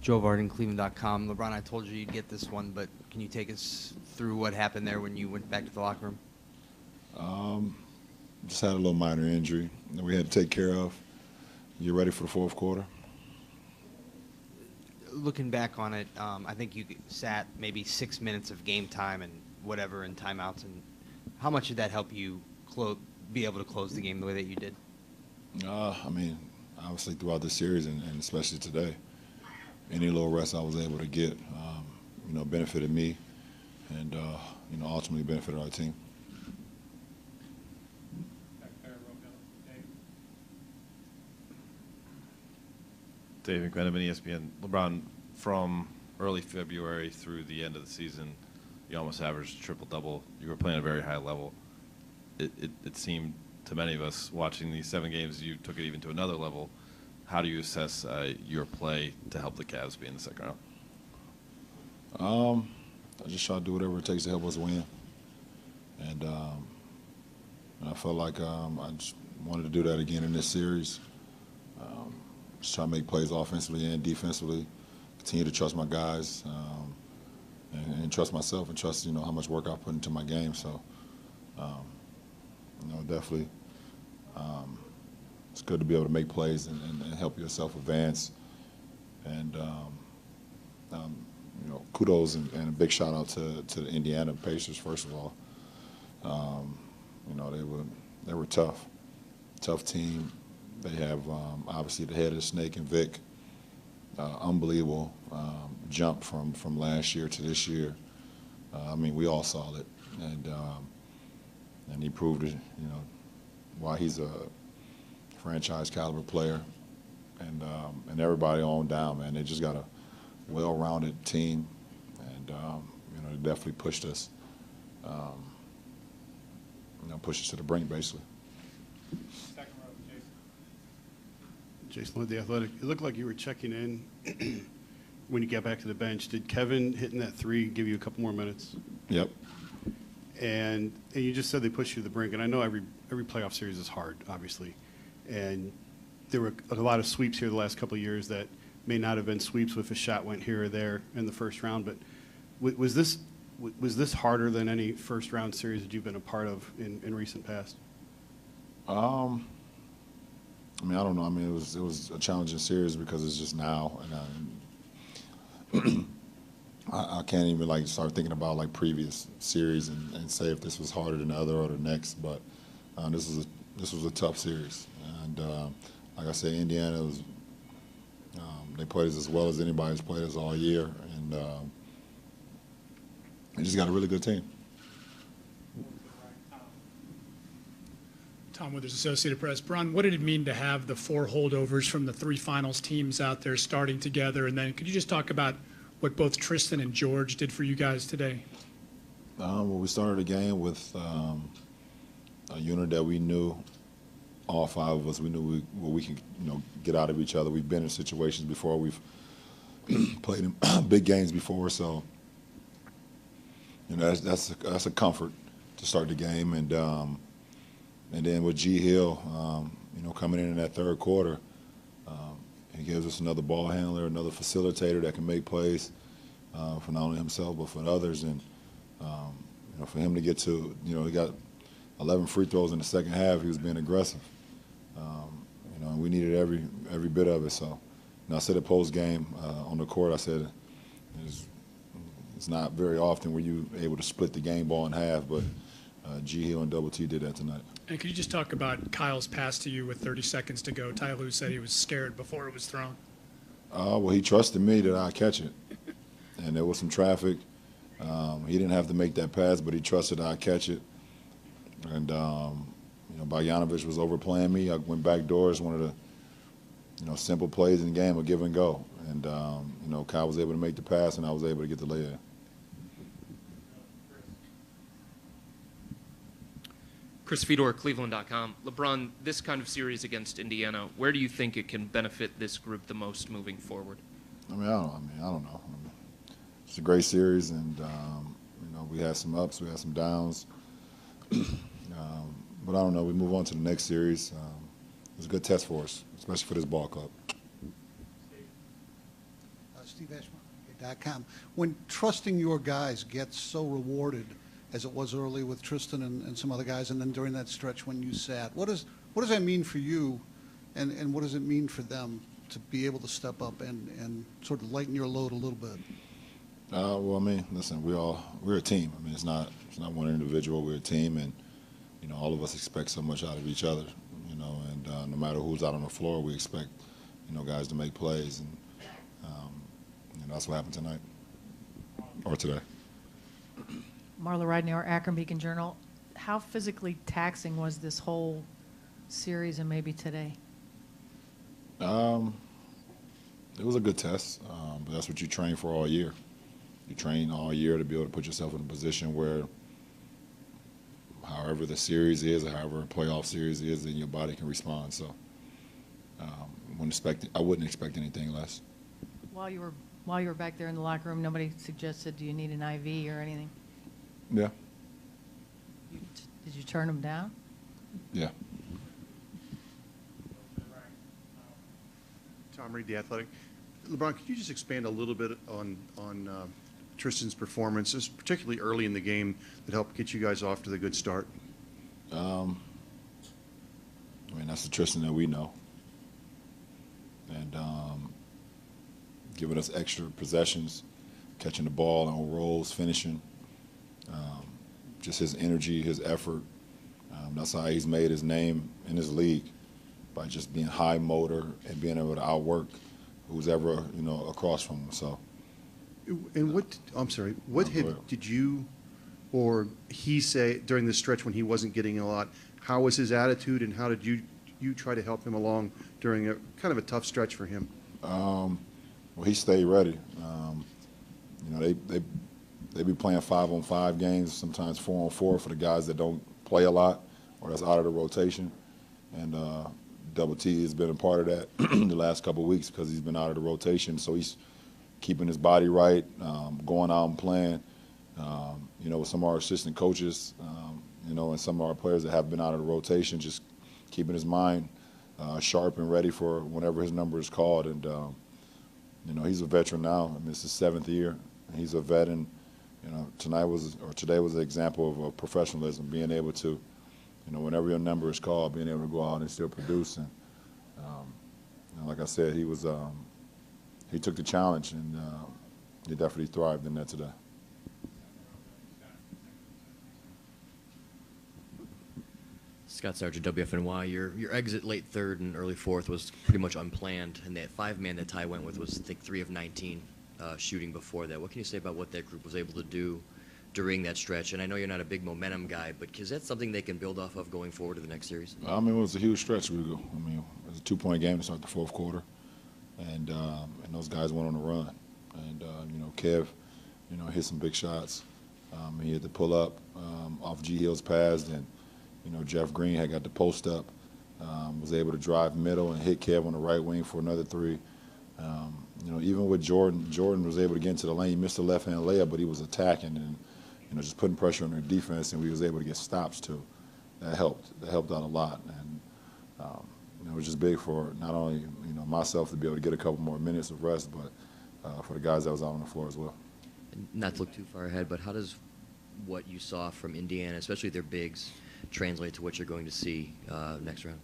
Joe Varden, Cleveland.com. LeBron, I told you you'd get this one, but can you take us through what happened there when you went back to the locker room? Just had a little minor injury that we had to take care of. You ready for the fourth quarter? Looking back on it, I think you sat maybe 6 minutes of game time and whatever and timeouts. And how much did that help you be able to close the game the way that you did? I mean, obviously throughout the series and especially today, any little rest I was able to get, benefited me and, ultimately benefited our team. Dave McMenamin, ESPN. LeBron, from early February through the end of the season, you almost averaged a triple-double. You were playing at a very high level. It seemed to many of us watching these 7 games, you took it even to another level. How do you assess your play to help the Cavs be in the second round? I just try to do whatever it takes to help us win. And I felt like I just wanted to do that again in this series. Just try to make plays offensively and defensively, continue to trust my guys, and trust myself and trust, how much work I put into my game. So, definitely it's good to be able to make plays and help yourself advance. And, kudos and a big shout out to the Indiana Pacers, first of all. They were tough team. They have obviously the head of the snake and Vic, unbelievable jump from last year to this year. We all saw it, and he proved it. Why he's a franchise caliber player, and everybody on down, man. They just got a well-rounded team, and they definitely pushed us, pushed us to the brink, basically. Jason with The Athletic. It looked like you were checking in when you got back to the bench. Did Kevin hitting that 3 give you a couple more minutes? Yep. And you just said they pushed you to the brink. And I know every playoff series is hard, obviously. And there were a lot of sweeps here the last couple of years that may not have been sweeps if a shot went here or there in the first round. But was this harder than any first-round series that you've been a part of in recent past? I don't know. It was a challenging series because it's just now, and I can't even start thinking about previous series and say if this was harder than the other or the next. But this was a tough series, and like I said, Indiana was they played as well as anybody's played us all year, and they just got a really good team. Tom Withers, Associated Press. Bron, what did it mean to have the 4 holdovers from the 3 finals teams out there starting together? And then could you just talk about what both Tristan and George did for you guys today? We started the game with a unit that we knew, all 5 of us, we knew what we can get out of each other. We've been in situations before. We've played in big games before, so that's a comfort to start the game. And then with G. Hill, coming in that third quarter, he gives us another ball handler, another facilitator that can make plays for not only himself but for others. And for him to get to, he got 11 free throws in the second half. He was being aggressive. And we needed every bit of it. So, I said at post game on the court, I said it's not very often where you able to split the game ball in half, but G. Hill and Double T did that tonight. And could you just talk about Kyle's pass to you with 30 seconds to go? Ty Lue said he was scared before it was thrown. Well, he trusted me that I'd catch it. And there was some traffic. He didn't have to make that pass, but he trusted I'd catch it. And, Bogdanovich was overplaying me. I went back doors, one of the, simple plays in the game, a give and go. And, Kyle was able to make the pass, and I was able to get the layup. Chris Fedor, Cleveland.com. LeBron, this kind of series against Indiana, where do you think it can benefit this group the most moving forward? I don't know. It's a great series, and we had some ups, we had some downs. But I don't know. We move on to the next series. It's a good test for us, especially for this ball club. SteveEschmo.com. When trusting your guys gets so rewarded, as it was early with Tristan and some other guys, and then during that stretch when you sat, what does that mean for you, and what does it mean for them to be able to step up and sort of lighten your load a little bit? Well, I mean, listen, we're a team. I mean, it's not one individual. We're a team, and all of us expect so much out of each other. And no matter who's out on the floor, we expect guys to make plays, and that's what happened tonight or today. Marla Ridenour, Akron Beacon Journal. How physically taxing was this whole series and maybe today? It was a good test, but that's what you train for all year. You train all year to be able to put yourself in a position where however the series is or however a playoff series is, then your body can respond. So I wouldn't expect anything less. While you were back there in the locker room, nobody suggested, do you need an IV or anything? Yeah. Did you turn them down? Yeah. Tom Reed, The Athletic. LeBron, could you just expand a little bit on Tristan's performances, particularly early in the game, that helped get you guys off to the good start? I mean, that's the Tristan that we know. And giving us extra possessions, catching the ball on rolls, finishing. Just his energy, his effort. That's how he's made his name in his league, by just being high motor and being able to outwork who's ever across from him. So. And what did you or he say during this stretch when he wasn't getting a lot? How was his attitude, and how did you try to help him along during a kind of a tough stretch for him? Well, he stayed ready. They be playing 5-on-5 games, sometimes 4-on-4 for the guys that don't play a lot or that's out of the rotation. And Double T has been a part of that the last couple of weeks because he's been out of the rotation. So he's keeping his body right, going out and playing. With some of our assistant coaches, and some of our players that have been out of the rotation, just keeping his mind sharp and ready for whenever his number is called. And he's a veteran now. I mean, it's his 7th year. And he's a vet, and today was an example of professionalism, being able to, whenever your number is called, being able to go out and still produce. And like I said, he took the challenge, and he definitely thrived in that today. Scott Sargent, WFNY. Your exit late third and early fourth was pretty much unplanned, and that 5-man that Ty went with was, I think, 3 of 19 shooting before that. What can you say about what that group was able to do during that stretch? And I know you're not a big momentum guy, but is that something they can build off of going forward to the next series? I mean, it was a huge stretch. It was a 2-point game to start the fourth quarter, and those guys went on a run. And Kev, hit some big shots. He had to pull up off G Hill's pass, and Jeff Green had got the post up, was able to drive middle and hit Kev on the right wing for another 3. Even with Jordan was able to get into the lane. He missed the left-hand layup, but he was attacking and just putting pressure on their defense, and we was able to get stops too. That helped. That helped out a lot, and it was just big for not only myself to be able to get a couple more minutes of rest, but for the guys that was out on the floor as well. Not to look too far ahead, but how does what you saw from Indiana, especially their bigs, translate to what you're going to see next round?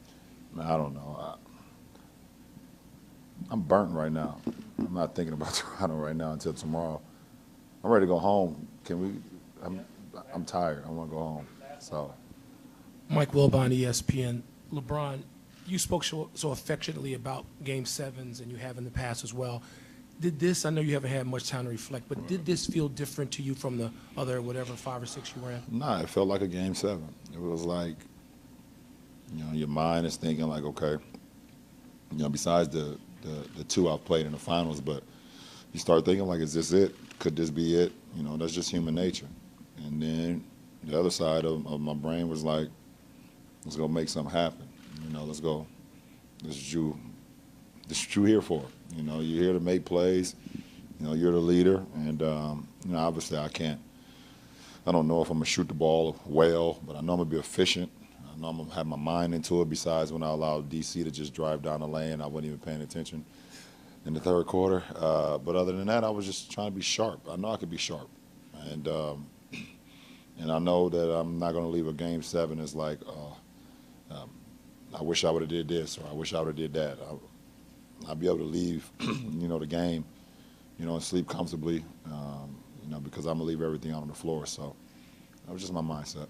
I don't know. I'm burnt right now. I'm not thinking about Toronto right now until tomorrow. I'm ready to go home. I'm tired. I want to go home. So. Mike Wilbon, ESPN. LeBron, you spoke so affectionately about Game 7s, and you have in the past as well. Did this, I know you haven't had much time to reflect, but did this feel different to you from the other, 5 or 6 you were in? Nah, it felt like a Game 7. It was like, your mind is thinking like, okay, besides the 2 I've played in the finals, but you start thinking like, is this it? Could this be it? That's just human nature. And then the other side of my brain was like, let's go make something happen. Let's go. This is what you here for. You're here to make plays. You're the leader. And, obviously I don't know if I'm going to shoot the ball well, but I know I'm going to be efficient. I know I'm going to have my mind into it, besides when I allowed DC to just drive down the lane. I wasn't even paying attention. in the third quarter. But other than that, I was just trying to be sharp. I know I could be sharp, and I know that I'm not going to leave a game 7 as like, I wish I would have did this, or I wish I would have did that. I'll be able to leave, the game, and sleep comfortably, because I'm gonna leave everything out on the floor. So that was just my mindset.